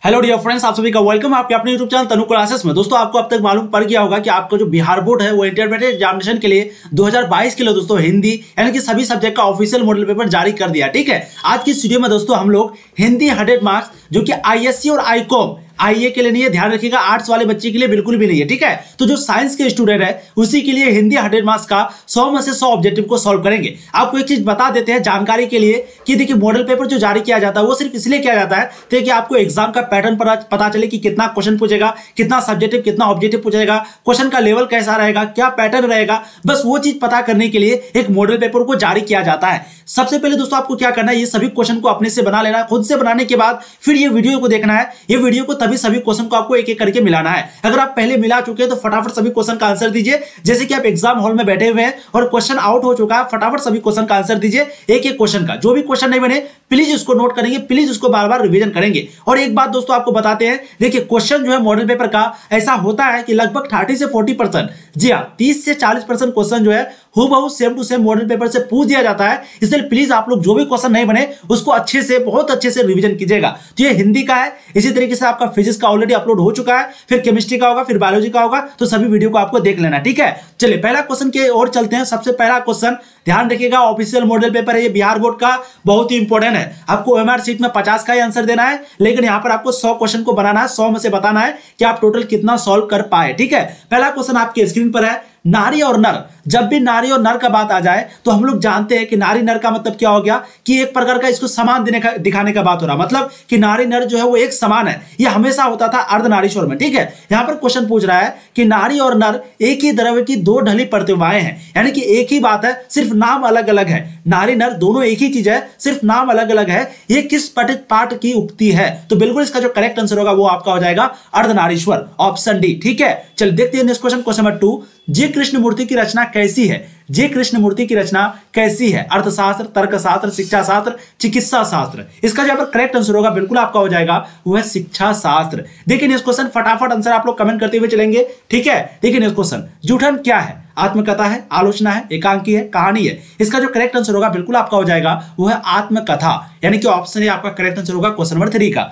Hello dear friends, आप सभी का वेलकम आपके अपने यूट्यूब चैनल तनु क्लासेस में। दोस्तों, आपको अब तक मालूम पड़ गया होगा कि आपका जो बिहार बोर्ड है वो इंटरमीडिएट एग्जामिनेशन के लिए 2022 के लिए दोस्तों हिंदी यानी कि सभी सब्जेक्ट का ऑफिशियल मॉडल पेपर जारी कर दिया। ठीक है, आज की इस वीडियो में दोस्तों हम लोग हिंदी 100 मार्क्स जो कि आईएससी और आईकॉम आईए के लिए नहीं है, ध्यान रखिएगा, आर्ट्स वाले बच्चे के लिए बिल्कुल भी नहीं है। ठीक है, तो जो साइंस के स्टूडेंट है उसी के लिए हिंदी 100 मार्क्स का 100 में से 100 ऑब्जेक्टिव को सॉल्व करेंगे। आपको एक चीज बता देते हैं जानकारी के लिए कि देखिए, मॉडल पेपर जो जारी किया जाता है वो सिर्फ इसलिए किया जाता है ताकि आपको एग्जाम का पैटर्न पता चले कि कितना क्वेश्चन पूछेगा, कितना सब्जेक्टिव, कितना ऑब्जेक्टिव पूछेगा, क्वेश्चन का लेवल कैसा रहेगा, क्या पैटर्न रहेगा, बस वो चीज पता करने के लिए एक मॉडल पेपर को जारी किया जाता है। सबसे पहले दोस्तों आपको क्या करना है, ये सभी क्वेश्चन को अपने से बना लेना है। खुद से बनाने के बाद फिर ये वीडियो को देखना है। ये वीडियो को तभी सभी क्वेश्चन को आपको एक एक करके मिलाना है। अगर आप पहले मिला चुके हैं तो फटाफट सभी क्वेश्चन का आंसर दीजिए। जैसे कि आप एग्जाम हॉल में बैठे हुए हैं और क्वेश्चन आउट हो चुका है, फटाफट सभी क्वेश्चन का आंसर दीजिए एक एक क्वेश्चन का। जो भी क्वेश्चन नहीं बने प्लीज उसको नोट करेंगे, प्लीज उसको बार बार रिवीजन करेंगे। और एक बात दोस्तों आपको बताते हैं, देखिए क्वेश्चन जो है मॉडल पेपर का ऐसा होता है कि लगभग 30 से 40%, जी हाँ 30 से 40% क्वेश्चन जो है हूबहू same to same model paper से पूछ दिया जाता है। इसलिए प्लीज आप लोग जो भी क्वेश्चन नहीं बने उसको अच्छे से, बहुत अच्छे से रिवीजन कीजिएगा। तो ये हिंदी का है, इसी तरीके से आपका फिजिक्स का ऑलरेडी अपलोड हो चुका है, फिर केमिस्ट्री का होगा, फिर बायोलॉजी का होगा, तो सभी वीडियो को आपको देख लेना। ठीक है, चलिए पहला क्वेश्चन की ओर चलते हैं। सबसे पहला क्वेश्चन ध्यान रखिएगा, ऑफिशियल मॉडल पेपर है ये बिहार बोर्ड का, बहुत ही इंपॉर्टेंट है। आपको ओएमआर शीट में 50 का ही आंसर देना है, लेकिन यहां पर आपको 100 क्वेश्चन को बनाना है, 100 में से बताना है कि आप टोटल कितना सॉल्व कर पाए। ठीक है, पहला क्वेश्चन आपके स्क्रीन पर है, नारी और नर। जब भी नारी और नर का बात आ जाए तो हम लोग जानते हैं कि नारी नर का मतलब क्या हो गया कि एक प्रकार का इसको समान दिखाने का बात हो रहा, मतलब कि नारी नर जो है वो एक समान है। ये हमेशा होता था अर्धनारीश्वर में। ठीक है, यहां पर क्वेश्चन पूछ रहा है कि नारी और नर एक ही द्रव्य की दो ढली प्रतिमाएं हैं, यानी कि एक ही बात है, सिर्फ नाम अलग अलग है। नारी नर दोनों एक ही चीज है, सिर्फ नाम अलग अलग है। ये किस पाठ की उक्ति है? तो बिल्कुल इसका जो करेक्ट आंसर होगा वो आपका हो जाएगा अर्धनारीश्वर, ऑप्शन डी। ठीक है, चल देखते हैं नेक्स्ट क्वेश्चन, क्वेश्चन नंबर 2, जी कृष्णमूर्ति की रचना कैसी है? जी कृष्णमूर्ति की रचना कैसी है? अर्थशास्त्र, तर्कशास्त्र, शिक्षा शास्त्र, चिकित्सा शास्त्र। इसका जो करेक्ट आंसर होगा बिल्कुल आपका हो जाएगा वो है शिक्षा शास्त्र। देखिए नेक्स्ट क्वेश्चन, फटाफट आंसर आप लोग कमेंट करते हुए चलेंगे। ठीक है, देखिए नेक्स्ट क्वेश्चन, जूठन क्या है? आत्मकथा है, आलोचना है, एकांकी है, कहानी है। इसका जो करेक्ट आंसर होगा बिल्कुल आपका हो जाएगा वो है आत्मकथा, यानी कि ऑप्शन ए आपका करेक्ट आंसर होगा क्वेश्चन नंबर 3 का।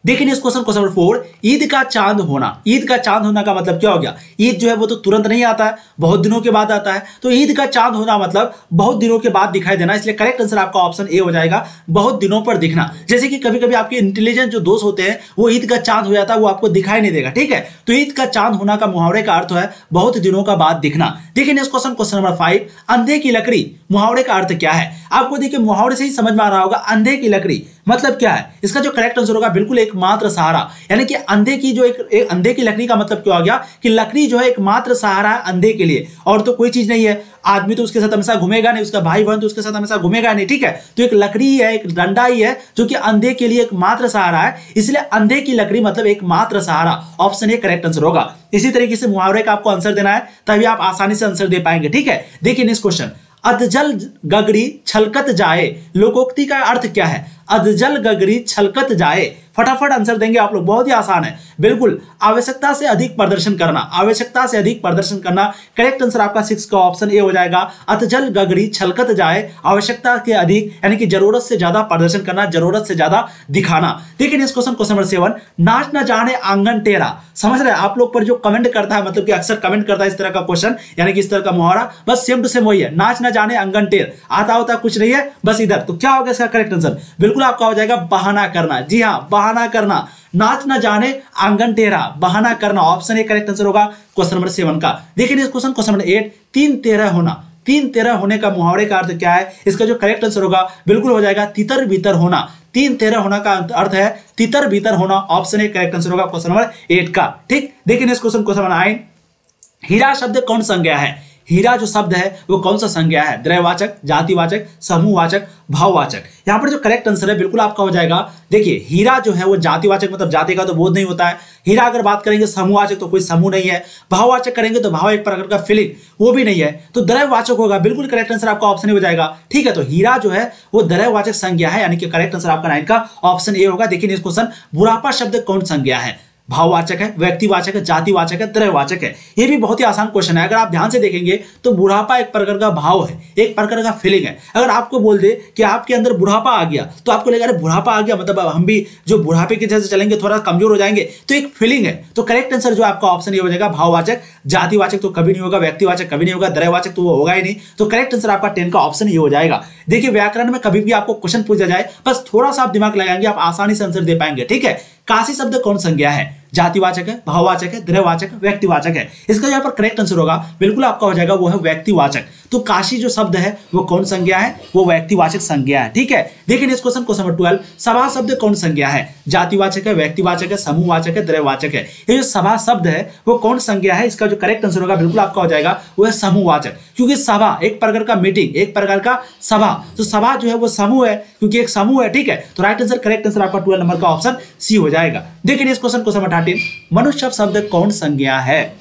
देखिए इस क्वेश्चन नंबर 4, ईद का चांद होना। ईद का चांद होना का मतलब क्या हो गया? ईद जो है वो तो तुरंत नहीं आता है, बहुत दिनों के बाद आता है। तो ईद का चांद होना मतलब बहुत दिनों के बाद दिखाई देना, इसलिए करेक्ट आंसर आपका ऑप्शन ए हो जाएगा, बहुत दिनों पर दिखना। जैसे कि कभी कभी आपके इंटेलिजेंट जो दोस्त होते हैं वो ईद का चांद हो जाता है, वो आपको दिखाई नहीं देगा। ठीक है, तो ईद का चांद होना का मुहावरे का अर्थ है बहुत दिनों का बाद दिखना। देखिए नेक्स्ट क्वेश्चन, क्वेश्चन नंबर 5, अंधे की लकड़ी, मुहावरे का अर्थ क्या है? आपको देखिए मुहावरे से ही समझ में आ रहा होगा अंधे की लकड़ी मतलब क्या है। इसका जो करेक्ट आंसर होगा बिल्कुल एकमात्र सहारा, यानी कि अंधे की जो एक अंधे की लकड़ी का मतलब क्या हो गया कि लकड़ी जो है एकमात्र सहारा है अंधे के लिए, और तो कोई चीज नहीं है। आदमी तो उसके साथ हमेशा घूमेगा नहीं, उसका भाई बहन तो उसके साथ हमेशा घूमेगा नहीं। ठीक है, तो एक लकड़ी ही है, एक डंडा ही है जो कि अंधे के लिए एकमात्र सहारा है, इसलिए अंधे की लकड़ी मतलब एकमात्र सहारा, ऑप्शन ए करेक्ट आंसर होगा। इसी तरीके से मुहावरे का आपको आंसर देना है, तभी आप आसानी से आंसर दे पाएंगे। ठीक है, देखिए नेक्स्ट क्वेश्चन, अधजल गगरी छलकत जाए, लोकोक्ति का अर्थ क्या है? अधजल गगरी छलकत जाए, फटाफट आंसर देंगे आप लोग, बहुत ही आसान है। बिल्कुल, आवश्यकता से अधिक प्रदर्शन करना, आवश्यकता से अधिक प्रदर्शन करना, करेक्ट आंसर आपका 6 का ऑप्शन ए हो जाएगा। अधजल गगरी छलकत जाए, आवश्यकता के अधिक यानी कि जरूरत से ज्यादा प्रदर्शन करना, जरूरत से ज्यादा दिखाना। देखिए नेक्स्ट क्वेश्चन, क्वेश्चन नंबर 7, नाच न जाने आंगन टेरा। समझ रहे हैं आप लोग पर जो कमेंट करता है, मतलब कि अक्सर कमेंट करता है इस तरह का क्वेश्चन, यानी कि इस तरह का मुहावरा, बस सेम टू सेम वही है, नाच न जाने आंगन टेर, आता होता कुछ नहीं है बस इधर। तो क्या होगा इसका करेक्ट आंसर? बिल्कुल आपका हो जाएगा बहाना करना। जी हाँ, बहाना करना, नाच न जाने आंगन टेरा, बहाना करना, ऑप्शन ए करेक्ट आंसर होगा क्वेश्चन नंबर 7 का। देखिए इस क्वेश्चन, क्वेश्चन नंबर 8, तीन तेरह होना। तीन तेरह होने का मुहावरे का अर्थ क्या है? इसका जो करेक्ट आंसर होगा बिल्कुल हो जाएगा तितर भीतर होना। तीन तेरह होना का अर्थ है तितर भीतर होना, ऑप्शन ए करेक्ट आंसर होगा क्वेश्चन नंबर 8 का। ठीक, देखिए इस क्वेश्चन, क्वेश्चन नंबर 9, हीरा शब्द कौन संज्ञा है? हीरा जो शब्द है वो कौन सा संज्ञा है? द्रव्यवाचक, जातिवाचक, समूहवाचक, भाववाचक। यहां पर जो करेक्ट आंसर है बिल्कुल आपका हो जाएगा, देखिए हीरा जो है वो जातिवाचक मतलब जाति का तो बोध नहीं होता है। हीरा अगर बात करेंगे समूहवाचक तो कोई समूह नहीं है। भाववाचक करेंगे तो भाव एक प्रकार का फीलिंग, वो भी नहीं है। तो द्रव्यवाचक होगा, बिल्कुल करेक्ट आंसर आपका ऑप्शन ए हो जाएगा। ठीक है, तो हीरा जो है वो द्रव्यवाचक संज्ञा है, यानी कि करेक्ट आंसर आपका 9 का ऑप्शन ए होगा। देखिए नेक्स्ट क्वेश्चन, बुढ़ापा शब्द कौन संज्ञा है? भाववाचक है, व्यक्तिवाचक है, जातिवाचक है, त्रयवाचक है। ये भी बहुत ही आसान क्वेश्चन है। अगर आप ध्यान से देखेंगे तो बुढ़ापा एक प्रकार का भाव है, एक प्रकार का फीलिंग है। अगर आपको बोल दे कि आपके अंदर बुढ़ापा आ गया तो आपको लगेगा अरे बुढ़ापा आ गया मतलब हम भी जो बुढ़ापे की जैसे चलेंगे, थोड़ा कमजोर हो जाएंगे, तो एक फीलिंग है। तो करेक्ट आंसर जो आपका ऑप्शन ये हो जाएगा भाववाचक। जातिवाचक तो कभी नहीं होगा, व्यक्तिवाचक कभी नहीं होगा, त्रयवाचक तो वो होगा ही नहीं। तो करेक्ट आंसर आपका 10 का ऑप्शन ये हो जाएगा। देखिए व्याकरण में कभी भी आपको क्वेश्चन पूछा जाए बस थोड़ा सा आप दिमाग लगाएंगे, आप आसानी से आंसर दे पाएंगे। ठीक है, काशी शब्द कौन संज्ञा है? जातिवाचक है, भाववाचक है, त्रयवाचक है, व्यक्तिवाचक है। इसका यहाँ पर करेक्ट आंसर होगा बिल्कुल आपका हो जाएगा वो है व्यक्तिवाचक। तो काशी जो शब्द है वो कौन संज्ञा है? वो व्यक्तिवाचक संज्ञा है। ठीक है, देखिए इस क्वेश्चन नंबर 12, सभा शब्द कौन संज्ञा है? जातिवाचक है, व्यक्तिवाचक है, समूहवाचक है, त्रयवाचक है। ये जो सभा शब्द है वो कौन संज्ञा है? इसका जो करेक्ट आंसर होगा बिल्कुल आपका हो जाएगा वो है समूहवाचक। क्योंकि सभा एक प्रकार का मीटिंग, एक प्रकार का सभा, तो सभा जो है वो समूह है, क्योंकि एक समूह है। ठीक है, तो राइट आंसर करेक्ट आंसर आपका 12 नंबर का ऑप्शन सी हो जाएगा। देखिए इस क्वेश्चन नंबर 13, मनुष्य शब्द कौन संज्ञा है?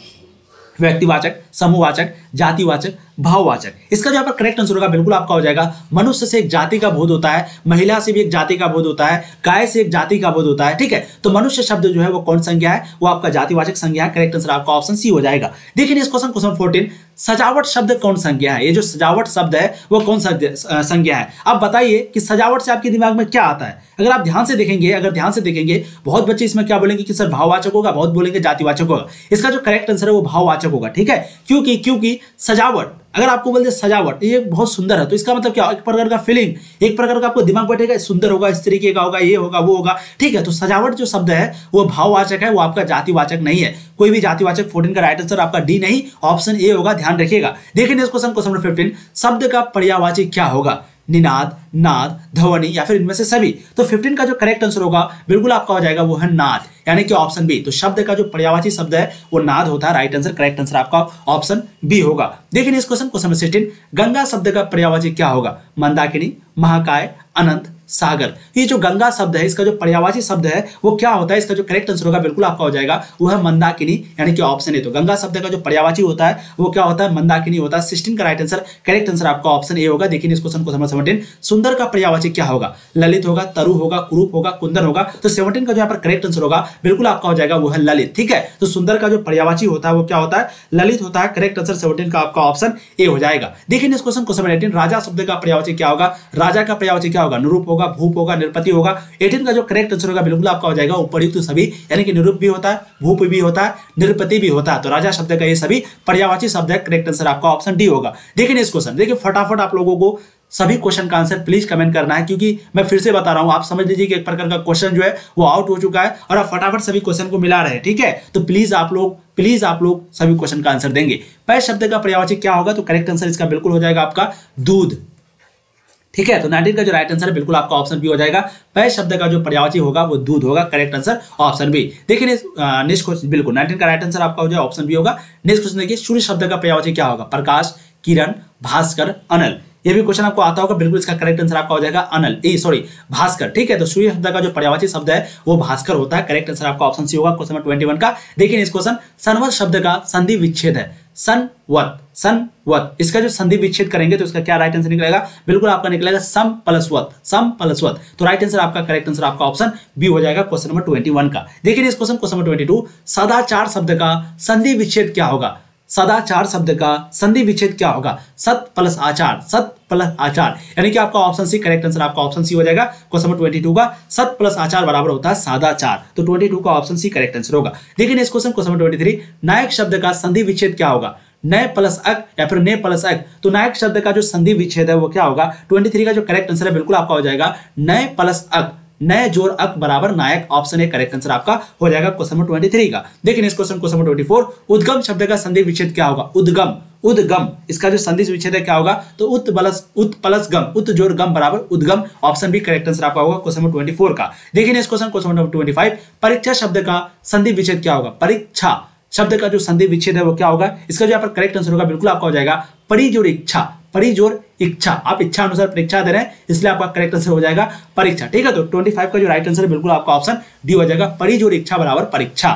व्यक्तिवाचक, समूहवाचक, जातिवाचक, भाववाचक। इसका जो यहाँ पर करेक्ट आंसर होगा बिल्कुल आपका हो जाएगा मनुष्य से एक जाति का बोध होता है, महिला से भी एक जाति का बोध होता है, गाय से एक जाति का बोध होता है। ठीक है, तो मनुष्य शब्द जो है वो कौन संज्ञा है? वो आपका जातिवाचक संज्ञा है। करेक्ट आंसर आपका ऑप्शन सी हो जाएगा। देखिए इस क्वेश्चन 14, सजावट शब्द कौन संज्ञा है? ये जो सजावट शब्द है वो कौन संज्ञा है? आप बताइए कि सजावट से आपके दिमाग में क्या आता है? अगर आप ध्यान से देखेंगे, बहुत बच्चे इसमें क्या बोलेंगे कि सर भाववाचक होगा, बहुत बोलेंगे जातिवाचक होगा। इसका जो करेक्ट आंसर है वो भाववाचक होगा। ठीक है, क्योंकि सजावट, अगर आपको बोल दे सजावट ये बहुत सुंदर है, तो इसका मतलब क्या? एक प्रकार का फीलिंग, एक प्रकार का आपको दिमाग बैठेगा सुंदर होगा, इस तरीके का होगा, ये होगा, वो होगा। ठीक है, तो सजावट जो शब्द है वो भाववाचक है, वो आपका जातिवाचक नहीं है। कोई भी जातिवाचक 14 का राइट आंसर आपका डी नहीं, ऑप्शन ए होगा, ध्यान रखिएगा। देखिए इस क्वेश्चन नंबर 15, शब्द का पर्यायवाची क्या होगा? निनाद, नाद, ध्वनि या फिर इनमें से सभी। तो 15 का जो करेक्ट आंसर होगा बिल्कुल आपका हो जाएगा वो है नाद, यानी कि ऑप्शन बी। तो शब्द का जो पर्यायवाची शब्द है वो नाद होता है। राइट आंसर करेक्ट आंसर आपका ऑप्शन बी होगा। देखिए इस क्वेश्चन नंबर 16, गंगा शब्द का पर्यायवाची क्या होगा? मंदाकिनी, महाकाय, अनंत, सागर। ये जो गंगा शब्द है इसका जो पर्यायवाची शब्द है वो क्या होता है? इसका जो करेक्ट आंसर होगा बिल्कुल आपका हो जाएगा वो है मंदाकिनी, यानी कि ऑप्शन ए। तो गंगा शब्द का जो पर्यायवाची होता है वो क्या होता है? मंदाकिनी होता है। 16 का राइट आंसर करेक्ट आंसर आपका ऑप्शन ए होगा। देखिए इस क्वेश्चन को नंबर 17, सुंदर का पर्यायवाची क्या होगा? ललित होगा, तरु होगा, कुरूप होगा, कुंदन होगा। तो 17 का जो यहाँ पर करेक्ट आंसर होगा बिल्कुल आपका हो जाएगा वो है ललित। ठीक है, तो सुंदर का जो पर्यायवाची होता है वो क्या होता है? ललित होता है। करेक्ट आंसर 17 का आपका ऑप्शन ए हो जाएगा। देखिए इस क्वेश्चन को नंबर 18, राजा शब्द का पर्यायवाची क्या होगा? राजा का पर्यायवाची क्या होगा? निरूप होगा, भूप होगा, निरपति होगा। 18 का जो करेक्ट आंसर होगा बिल्कुल आपका हो जाएगा उपर्युक्त सभी, यानी कि निरूप भी होता है, भूप भी होता है, निरपति भी होता है। तो राजा शब्द का ये सभी पर्यायवाची शब्द है। करेक्ट आंसर आपका ऑप्शन डी होगा। देखिए इस क्वेश्चन, देखिए फटाफट आप लोगों को सभी क्वेश्चन का आंसर प्लीज कमेंट करना है, क्योंकि मैं फिर से बता रहा हूं, आप समझ लीजिए कि एक प्रकार का क्वेश्चन जो है वो आउट हो चुका है और आप फटाफट सभी क्वेश्चन को मिला रहे हैं। ठीक है, तो प्लीज आप लोग सभी क्वेश्चन का आंसर देंगे। पै शब्द का पर्यायवाची क्या होगा? तो करेक्ट आंसर इसका बिल्कुल हो जाएगा आपका दूध। ठीक है, तो 19 का जो राइट आंसर है बिल्कुल आपका ऑप्शन बी हो जाएगा। पै शब्द का जो पर्यायवाची होगा वो दूध होगा। Correct answer option B. देखिए नेक्स्ट क्वेश्चन, बिल्कुल 19 का राइट आंसर आपका हो जाएगा ऑप्शन बी होगा। नेक्स्ट क्वेश्चन देखिए, सूर्य शब्द का पर्यायवाची क्या होगा? प्रकाश, किरण, भास्कर, अनल। ये भी क्वेश्चन आपको आता होगा, बिल्कुल इसका करेक्ट आंसर आपका हो जाएगा अनल, भास्कर। ठीक है, तो सूर्य शब्द का जो पर्यायवाची शब्द है वो भास्कर होता है। करेक्ट आंसर आपका ऑप्शन सी होगा क्वेश्चन नंबर 21 का। देखिए इस क्वेश्चन, संवत शब्द का संधि विच्छेद है। संवत, इसका जो संधि विच्छेद करेंगे तो इसका क्या राइट आंसर निकलेगा? बिल्कुल आपका निकलेगा सम प्लस वत। तो राइट आंसर आपका करेक्ट आंसर आपका ऑप्शन बी हो जाएगा क्वेश्चन नंबर 21 का। देखिए इस क्वेश्चन नंबर 22, सदाचार शब्द का संधि विच्छेद क्या होगा? सदाचार शब्द का संधि विच्छेद क्या होगा? सत प्लस आचार, यानी कि आपका ऑप्शन सी। करेक्ट आंसर आपका ऑप्शन सी हो जाएगा क्वेश्चन नंबर 22 का। सत प्लस आचार बराबर होता है सादाचार। तो 22 का ऑप्शन सी करेक्ट आंसर होगा। देखिए इस क्वेश्चन नंबर 23, नायक शब्द का संधि विच्छेद क्या होगा? नय प्लस अक या फिर ने प्लस अक। तो नायक शब्द का जो संधि विच्छेद है वो क्या होगा? 23 का जो करेक्ट आंसर है बिल्कुल आपका हो जाएगा नय प्लस अक, नय जोड़ अक बराबर नायक। ऑप्शन ए करेक्ट आंसर आपका हो जाएगा क्वेश्चन नंबर 23 का। देखिए इस क्वेश्चन नंबर 24, उद्गम शब्द का संधि विच्छेद क्या होगा? उद्गम, इसका जो संधि विच्छेद है क्या होगा? तो उत प्लस गम, उत जोड़ गम बराबर उद्गम। ऑप्शन बी करेक्ट आंसर आपका होगा क्वेश्चन नंबर 24 का। देखिए इस क्वेश्चन नंबर 25, परीक्षा शब्द का संधि विच्छेद क्या होगा? परीक्षा शब्द का जो संधि विच्छेद है वो क्या होगा? इसका जो यहाँ पर करेक्ट आंसर होगा बिल्कुल आपका हो जाएगा परिजोड़ इच्छा। आप इच्छा अनुसार परीक्षा दे रहे हैं, इसलिए आपका करेक्ट आंसर हो जाएगा परीक्षा। ठीक है, तो 25 का जो राइट आंसर है बिल्कुल आपका ऑप्शन डी हो जाएगा, परिजोड़ इच्छा बराबर परीक्षा।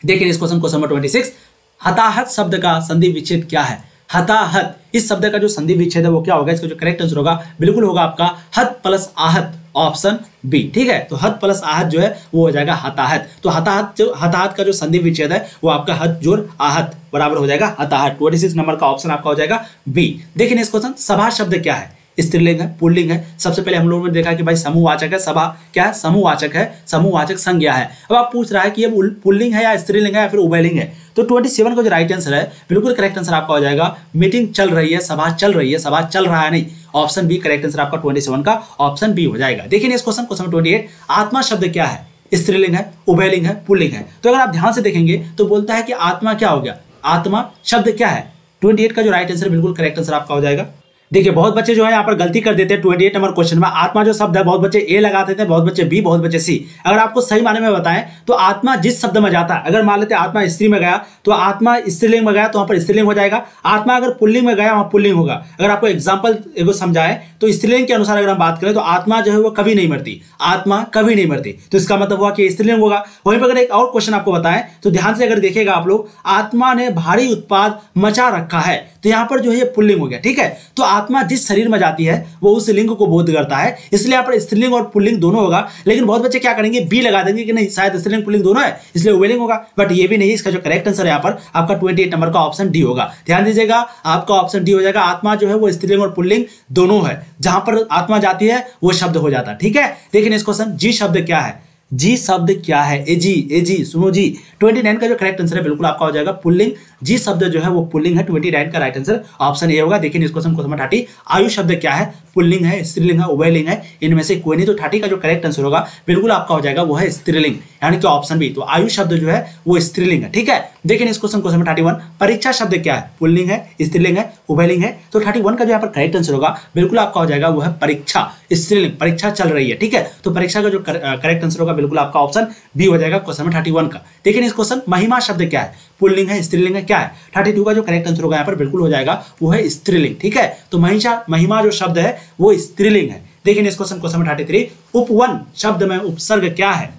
देखिए इस क्वेश्चन नंबर 26, हताहत शब्द का संधि विच्छेद क्या है? हताहत, इस शब्द का जो संधि विच्छेद है वो क्या होगा? इसका जो करेक्ट आंसर होगा बिल्कुल होगा आपका हत प्लस आहत। Option B. ठीक है, तो हत प्लस आहत जो है वो हो जाएगा हताहत। तो हताहत का जो संधि विच्छेद है वो आपका हत जोड़ आहत बराबर हो जाएगा हताहत। 26 नंबर का ऑप्शन आपका हो जाएगा बी। देखिए नेक्स्ट क्वेश्चन, सभा शब्द क्या है? स्त्रीलिंग है, पुल्लिंग है। सबसे पहले हम लोगों ने देखा कि भाई समूहवाचक है, सभा क्या है? समूहवाचक है, समूहवाचक संज्ञा है। अब आप पूछ रहा है कि ये पुल्लिंग है या स्त्रीलिंग है या फिर उभयलिंग है। तो 27 का जो राइट आंसर है, बिल्कुल करेक्ट आंसर आपका हो जाएगा मीटिंग चल रही है, सभा चल रही है, सभा चल रहा है नहीं। ऑप्शन बी करेक्ट आंसर आपका 27 का ऑप्शन बी हो जाएगा। देखिए नेक्स्ट क्वेश्चन, क्वेश्चन 28, आत्मा शब्द क्या है? स्त्रीलिंग है, उभयलिंग है, पुल्लिंग है। तो अगर आप ध्यान से देखेंगे तो बोलता है कि आत्मा क्या हो गया? आत्मा शब्द क्या है? 28 का जो राइट आंसर बिल्कुल करेक्ट आंसर आपका हो जाएगा। देखिए बहुत बच्चे जो है यहाँ पर गलती कर देते हैं 28 नंबर क्वेश्चन में। आत्मा जो शब्द है बहुत बच्चे ए लगाते थे, बहुत बच्चे बी, बहुत बच्चे सी। अगर आपको सही माने में बताएं तो आत्मा जिस शब्द में जाता है, अगर मान लेते हैं आत्मा स्त्री में गया तो आत्मा स्त्रीलिंग में गया तो वहां पर स्त्रीलिंग हो जाएगा। आत्मा अगर पुल्लिंग में गया वहां पुल्लिंग होगा। अगर आपको एग्जाम्पल एगो समझाएं तो स्त्रीलिंग के अनुसार अगर हम बात करें तो आत्मा जो है वो कभी नहीं मरती, आत्मा कभी नहीं मरती। तो इसका मतलब हुआ कि स्त्रीलिंग होगा। वहीं पर अगर एक और क्वेश्चन आपको बताएं तो ध्यान से अगर देखिएगा आप लोग, आत्मा ने भारी उत्पाद मचा रखा है, तो यहाँ पर जो है ये पुल्लिंग हो गया। ठीक है, तो आत्मा जिस शरीर में जाती है वो उस लिंग को बोध करता है, इसलिए यहाँ पर स्त्रीलिंग और पुल्लिंग दोनों होगा। लेकिन बहुत बच्चे क्या करेंगे, बी लगा देंगे कि नहीं शायद स्त्रीलिंग पुल्लिंग दोनों है इसलिए उभयलिंग होगा, बट ये भी नहीं। इसका जो करेक्ट आंसर है यहाँ पर आपका 28 नंबर का ऑप्शन डी होगा। ध्यान दीजिएगा, आपका ऑप्शन डी हो जाएगा। आत्मा जो है वो स्त्रीलिंग और पुल्लिंग दोनों है, जहां पर आत्मा जाती है वो शब्द हो जाता है। ठीक है, देखिए इस क्वेश्चन, जी शब्द क्या है? जी शब्द क्या है? एजी सुनो जी। 29 का जो करेक्ट आंसर है बिल्कुल आपका हो जाएगा पुल्लिंग। जी शब्द जो है वो पुल्लिंग है। 29 का राइट आंसर ऑप्शन ए होगा। देखिए इस क्वेश्चन को 30, आयु शब्द क्या है? पुल्लिंग है, स्त्रीलिंग है, उभयलिंग है, इनमें से कोई नहीं। तो 30 का जो करेक्ट आंसर होगा बिल्कुल आपका हो जाएगा वो है स्त्रीलिंग, यानी कि ऑप्शन बी। तो आयु शब्द जो है वो स्त्रीलिंग है। ठीक है, देखिए इस क्वेश्चन 31, परीक्षा शब्द क्या है? पुल्लिंग है, स्त्रीलिंग है, उभयलिंग है। तो 31 का जो यहाँ पर करेक्ट आंसर होगा बिल्कुल आपका हो जाएगा वो है परीक्षा, स्त्रीलिंग, परीक्षा चल रही है। ठीक है, तो परीक्षा का जो करेक्ट आंसर होगा बिल्कुल आपका ऑप्शन बी हो जाएगा क्वेश्चन 31 का। देखिए इस क्वेश्चन, महिमा शब्द क्या है? पुल्लिंग है, स्त्रीलिंग है, क्या है? 32 का जो करेक्ट आंसर होगा यहाँ पर बिल्कुल हो जाएगा वो है स्त्रीलिंग। ठीक है, तो महिमा जो शब्द है वो स्त्रीलिंग है। देखिए इस क्वेश्चन 33, उपवन शब्द में उपसर्ग क्या है?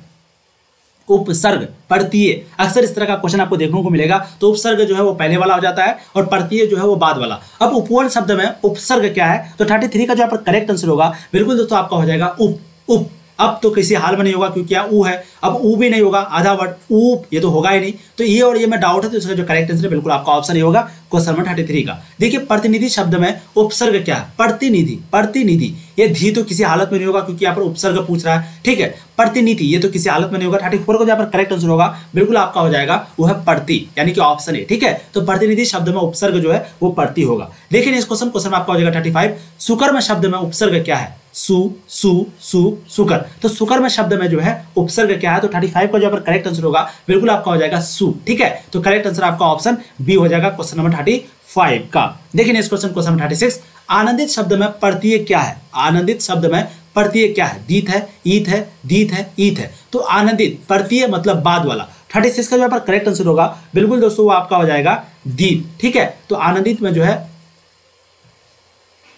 उपसर्ग, प्रत्यय। अक्सर इस तरह का क्वेश्चन आपको देखने को मिलेगा। तो उपसर्ग जो है वो पहले वाला हो जाता है और प्रत्यय जो है वो बाद वाला। अब उपवन शब्द में उपसर्ग क्या है? तो 33 का जो यहाँ पर करेक्ट आंसर होगा बिल्कुल दोस्तों आपका हो जाएगा उप। अब तो किसी हाल में नहीं होगा क्योंकि यहाँ ऊ है, अब ऊ भी नहीं होगा, आधा वर्ड ऊप, ये तो होगा ही नहीं। तो ये और ये में डाउट है, तो इसका जो करेक्ट आंसर है बिल्कुल आपका ऑप्शन ये होगा क्वेश्चन 33 का। देखिए प्रतिनिधि शब्द में उपसर्ग क्या है? प्रतिनिधि। ये धी तो किसी हालत में नहीं होगा क्योंकि यहाँ पर उपसर्ग पूछ रहा है। ठीक है, प्रतिनिधि ये तो किसी हालत में नहीं होगा। 34 को जहाँ पर करेक्ट आंसर होगा बिल्कुल आपका हो जाएगा वो है प्रति, यानी कि ऑप्शन ए। ठीक है, तो प्रतिनिधि शब्द में उपसर्ग जो है वो प्रति होगा। देखिए इस क्वेश्चन आपका हो जाएगा 35, सुकर्म शब्द में उपसर्ग क्या है? सुकर। तो सुकर्म शब्द में जो है उपसर्ग क्या है? तो 35 का जो पर करेक्ट आंसर होगा बिल्कुल आपका हो जाएगा सु। ठीक है, तो करेक्ट आंसर आपका ऑप्शन बी हो जाएगा क्वेश्चन नंबर 35 का। देखिए इस क्वेश्चन 36, आनंदित शब्द में प्रत्यय क्या है? आनंदित शब्द में प्रत्यय क्या है? दीत है, ईत है, दीत है, ईत है। तो आनंदित प्रत्यय मतलब बाद वाला। 36 का जो पर करेक्ट आंसर होगा बिल्कुल दोस्तों वो आपका हो जाएगा दीत। ठीक है, तो आनंदित में जो है,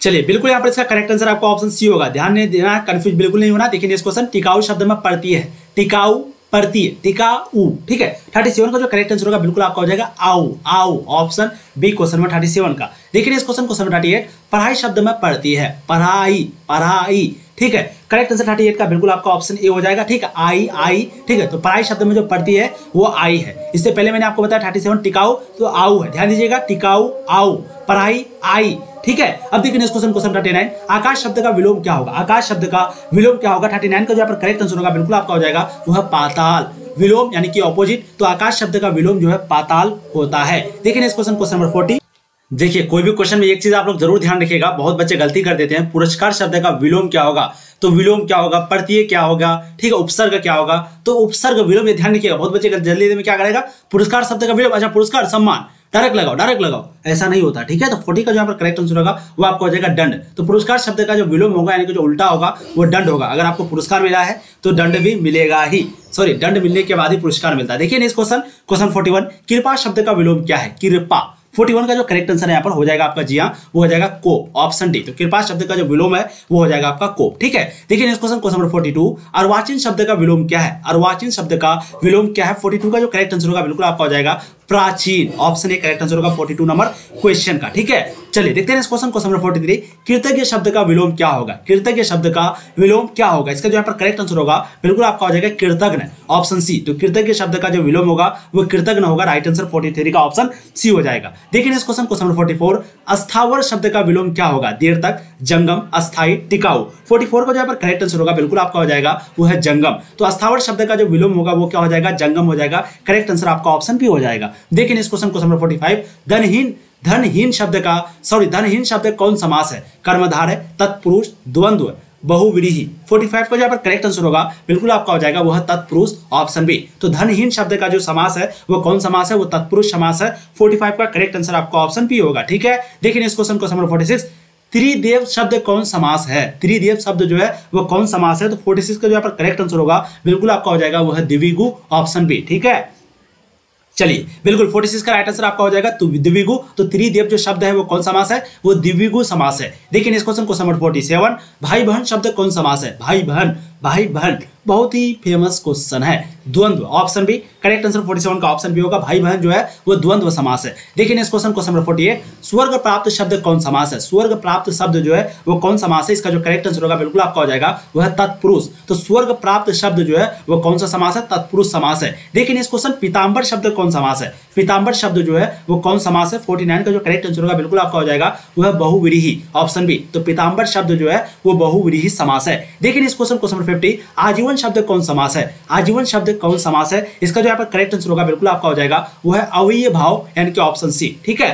चलिए बिल्कुल यहाँ पर इसका करेक्ट आंसर आपका ऑप्शन सी होगा। ध्यान नहीं देना, कंफ्यूज बिल्कुल नहीं होना। देखिए इस क्वेश्चन, टिकाऊ शब्द में प्रत्यय है, टिकाऊ प्रत्यय, टिकाऊ। ठीक है, 37 का जो करेक्ट आंसर होगा बिल्कुल आपका हो जाएगा आउ, ऑप्शन बी क्वेश्चन में 37 का। देखिए इस क्वेश्चन 38, पढ़ाई शब्द में प्रत्यय है, पढ़ाई। ठीक है, करेक्ट आंसर 38 का बिल्कुल आपका ऑप्शन ए हो जाएगा। ठीक है, आई। ठीक है, तो पढ़ाई शब्द में जो प्रत्यय है वो आई है। इससे पहले मैंने आपको बताया 37 टिकाऊ तो आउ है। ध्यान दीजिएगा, टिकाऊ आउ, पढ़ाई आई। ठीक है, अब देखिए इस क्वेश्चन 39, आकाश शब्द का विलोम क्या होगा? आकाश शब्द का विलोम क्या होगा? 39 का जो यहाँ पर करेक्ट आंसर होगा बिल्कुल आपका हो जाएगा वो है पाताल। विलोम यानी कि ऑपोजिट, तो आकाश शब्द का विलोम जो है पाताल होता है। देखिए इस क्वेश्चन नंबर 40, देखिए कोई भी क्वेश्चन में एक चीज आप लोग जरूर ध्यान रखिएगा, बहुत बच्चे गलती कर देते हैं। पुरस्कार शब्द का विलोम क्या होगा? तो विलोम क्या होगा? प्रत्यय क्या होगा? ठीक है, उपसर्ग क्या होगा? तो उपसर्ग विलोम, ये ध्यान रखिएगा। बहुत बच्चे जल्दी में क्या करेगा, पुरस्कार शब्द का विलोम, अच्छा पुरस्कार सम्मान, डायरेक्ट लगाओ, ऐसा नहीं होता। ठीक है, तो 40 का जो यहाँ पर करेक्ट आंसर होगा वो आपको हो जाएगा दंड। तो पुरस्कार शब्द का जो विलोम होगा यानी कि जो उल्टा होगा वो दंड होगा। अगर आपको पुरस्कार मिला है तो दंड भी मिलेगा ही, दंड मिलने के बाद ही पुरस्कार मिलता है। देखिए इस क्वेश्चन 41, कृपा शब्द का विलोम क्या है? कृपा। 41 का जो करेक्ट आंसर यहाँ पर हो जाएगा आपका, जी हाँ, वो हो जाएगा को, ऑप्शन डी। तो कृपा शब्द का जो विलोम है वो हो जाएगा आपका को। ठीक है, देखिए इस क्वेश्चन नंबर 42, अर्वाचीन शब्द का विलोम क्या है? अर्वाचीन शब्द का विलोम क्या है? 42 का जो करेक्ट आंसर होगा बिल्कुल आपका हो जाएगा प्राचीन। ऑप्शन ए करेक्ट आंसर होगा 42 नंबर क्वेश्चन का। ठीक है, चलिए देखते हैं इस क्वेश्चन नंबर 43। कृतज्ञ शब्द का विलोम क्या होगा? कृतज्ञ शब्द का विलोम क्या होगा? इसका जो यहाँ पर करेक्ट आंसर होगा बिल्कुल आपका हो जाएगा कृतज्ञ, ऑप्शन सी। तो कृतज्ञ शब्द का जो विलोम होगा वो कृतज्ञ होगा। राइट आंसर 43 का ऑप्शन सी हो जाएगा। देखिए इस क्वेश्चन नंबर 44। अस्थावर शब्द का विलोम क्या होगा? देर तक, जंगम, अस्थाई, टिकाऊ। 44 का जो यहाँ पर करेक्ट आंसर होगा बिल्कुल आपका हो जाएगा वो है जंगम। तो अस्थावर शब्द का जो विलोम होगा वो क्या हो जाएगा? जंगम हो जाएगा। करेक्ट आंसर आपका ऑप्शन बी हो जाएगा। देखिए इस क्वेश्चन नंबर 45। धनहीन शब्द कौन समास है? कर्मधारय, तत्पुरुष, द्वंद्व, बहुव्रीहि। 45 का जो पर करेक्ट आंसर होगा बिल्कुल आपका हो जाएगा वो है तत्पुरुष, ऑप्शन बी। तो धनहीन शब्द का जो समास है वो कौन समास है? वो तत्पुरुष समास है। 45 का करेक्ट आंसर आपका ऑप्शन बी होगा। ठीक है, देखिए इस क्वेश्चन नंबर 46। त्रिदेव शब्द कौन समास है? त्रिदेव शब्द जो है वो कौन समास है? तो 46 का जो यहाँ पर करेक्ट आंसर होगा बिल्कुल आपका हो जाएगा वो है द्विगु, ऑप्शन बी। ठीक है, चलिए बिल्कुल 46 का राइट आंसर आपका हो जाएगा तो द्विगु। तो त्रिदेव जो शब्द है वो कौन समास है? वो द्विगु समास है। देखिए इस क्वेश्चन नंबर 47। भाई बहन शब्द कौन समास है? भाई बहन बहुत ही फेमस क्वेश्चन है। द्वंद्व, ऑप्शन बी। करेक्ट आंसर 47 का ऑप्शन बी होगा। भाई बहन जो है वो द्वंद्व समास है। देखिए इस क्वेश्चन नंबर 48। स्वर्ग प्राप्त शब्द कौन समास है? स्वर्ग प्राप्त शब्द जो है वो कौन समास है? इसका जो करेक्ट आंसर होगा बिल्कुल आपका हो जाएगा वो है तत्पुरुष। तो स्वर्ग प्राप्त शब्द जो है वो कौन सा समास है? तत्पुरुष समास है। देखिए इस क्वेश्चन पीताम्बर शब्द कौन समास है? पीताम्बर शब्द जो है वो कौन समास है? 49 का जो करेक्ट आंसर होगा बिल्कुल आपका हो जाएगा वो है बहुव्रीहि, ऑप्शन बी। तो पीताम्बर शब्द जो है वो बहुव्रीहि समास है। देखिए इस क्वेश्चन नंबर 50। आजीवन शब्द कौन समास है? आजीवन शब्द कौन समास है? इसका जो यहाँ पर करेक्ट आंसर होगा बिल्कुल आपका हो जाएगा वो है अव्ययीय भाव, यानी कि ऑप्शन सी। ठीक है,